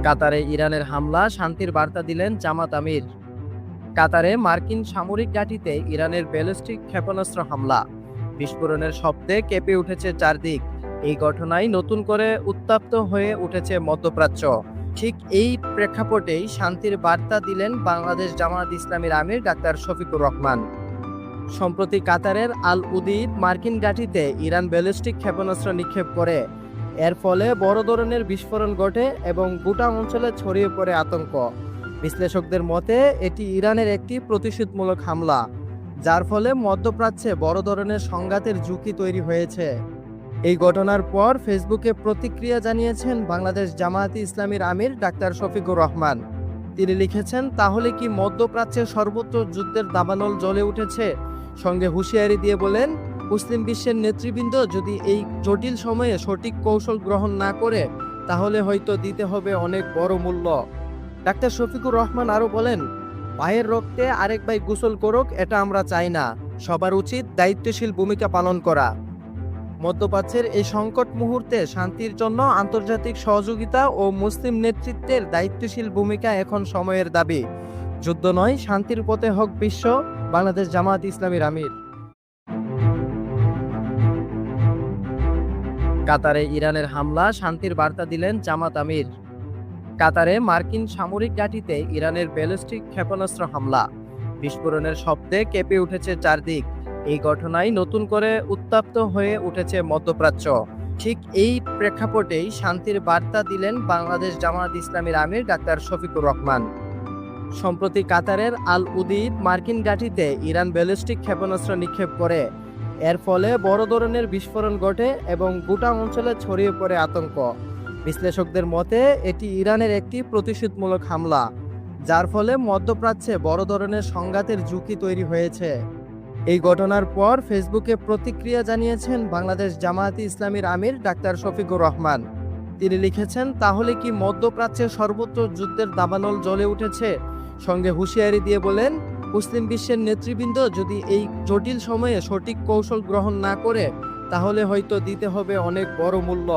কাতারে ইরানের হামলা, শান্তির বার্তা দিলেন জামাত আমির। কাতারে মার্কিন সামরিক ঘাঁটিতে ইরানের ব্যালিস্টিক ক্ষেপণাস্ত্র হামলা, বিস্ফোরণের শব্দে কেঁপে উঠেছে চারদিক। এই ঘটনায় নতুন করে উত্তপ্ত হয়ে উঠেছে মধ্যপ্রাচ্য। ঠিক এই প্রেক্ষাপটেই শান্তির বার্তা দিলেন বাংলাদেশ জামাত ইসলামীর আমির ডাক্তার শফিকুর রহমান। সম্প্রতি কাতারের আল উদিদ মার্কিন ঘাঁটিতে ইরান ব্যালিস্টিক ক্ষেপণাস্ত্র নিক্ষেপ করে। এর ফলে বড় ধরনের বিস্ফোরণ ঘটে এবং গোটা অঞ্চলে ছড়িয়ে পড়ে আতঙ্ক। বিশ্লেষকদের মতে এটি ইরানের একটি প্রতিশোধমূলক হামলা, যার ফলে মধ্যপ্রাচ্যে বড় ধরনের সংঘাতের ঝুঁকি তৈরি হয়েছে। এই ঘটনার পর ফেসবুকে প্রতিক্রিয়া জানিয়েছেন বাংলাদেশ জামায়াতে ইসলামীর আমির ডাক্তার শফিকুর রহমান। তিনি লিখেছেন, তাহলে কি মধ্যপ্রাচ্যের সর্বত্র যুদ্ধের দাবানল জ্বলে উঠেছে? সঙ্গে হুঁশিয়ারি দিয়ে বলেন, মুসলিম বিশ্বের নেতৃবৃন্দ যদি এই জটিল সময়ে সঠিক কৌশল গ্রহণ না করে, তাহলে হয়তো দিতে হবে অনেক বড় মূল্য। ডাক্তার শফিকুর রহমান আরও বলেন, ভাইয়ের রক্তে আরেক ভাই গোসল করুক, এটা আমরা চাই না। সবার উচিত দায়িত্বশীল ভূমিকা পালন করা। মধ্যপ্রাচ্যের এই সংকট মুহূর্তে শান্তির জন্য আন্তর্জাতিক সহযোগিতা ও মুসলিম নেতৃত্বের দায়িত্বশীল ভূমিকা এখন সময়ের দাবি। যুদ্ধ নয়, শান্তির পথে হোক বিশ্ব। বাংলাদেশ জামায়াত ইসলামীর আমির। কাতারে ইরানের হামলা, শান্তির বার্তা দিলেন জামাত আমির। কাতারে মার্কিন সামরিক ঘাঁটিতে ইরানের ব্যালিস্টিক ক্ষেপণাস্ত্র হামলা, বিস্ফোরণের শব্দে কেঁপে উঠেছে চারদিক। এই ঘটনায় নতুন করে উত্তপ্ত হয়ে উঠেছে মধ্যপ্রাচ্য। ঠিক এই প্রেক্ষাপটেই শান্তির বার্তা দিলেন বাংলাদেশ জামায়াত ইসলামীর আমির ডাক্তার শফিকুর রহমান। সম্প্রতি কাতারের আল উদিদ মার্কিন ঘাঁটিতে ইরান ব্যালিস্টিক ক্ষেপণাস্ত্র নিক্ষেপ করে। এর ফলে বড় ধরনের বিস্ফোরণ ঘটে এবং গোটা অঞ্চলে ছড়িয়ে পড়ে আতঙ্ক। বিশ্লেষকদের মতে এটি ইরানের একটি প্রতিশোধমূলক হামলা, যার ফলে মধ্যপ্রাচ্যে বড় ধরনের সংঘাতের ঝুঁকি তৈরি হয়েছে। এই ঘটনার পর ফেসবুকে প্রতিক্রিয়া জানিয়েছেন বাংলাদেশ জামায়াতে ইসলামীর আমির ডাক্তার শফিকুর রহমান। তিনি লিখেছেন, তাহলে কি মধ্যপ্রাচ্যের সর্বত্র যুদ্ধের দাবানল জ্বলে উঠেছে? সঙ্গে হুঁশিয়ারি দিয়ে বলেন, মুসলিম বিশ্বের নেতৃবৃন্দ যদি এই জটিল সময়ে সঠিক কৌশল গ্রহণ না করে, তাহলে হয়তো দিতে হবে অনেক বড় মূল্য।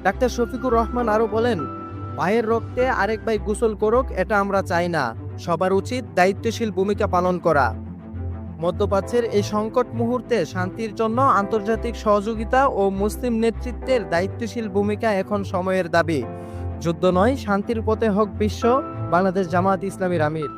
ডাক্তার শফিকুর রহমান আরও বলেন, ভাইয়ের রক্তে আরেক ভাই গোসল করুক, এটা আমরা চাই না। সবার উচিত দায়িত্বশীল ভূমিকা পালন করা। মধ্যপ্রাচ্যের এই সংকট মুহূর্তে শান্তির জন্য আন্তর্জাতিক সহযোগিতা ও মুসলিম নেতৃত্বের দায়িত্বশীল ভূমিকা এখন সময়ের দাবি। যুদ্ধ নয়, শান্তির পথে হোক বিশ্ব। বাংলাদেশ জামায়াত ইসলামীর আমির।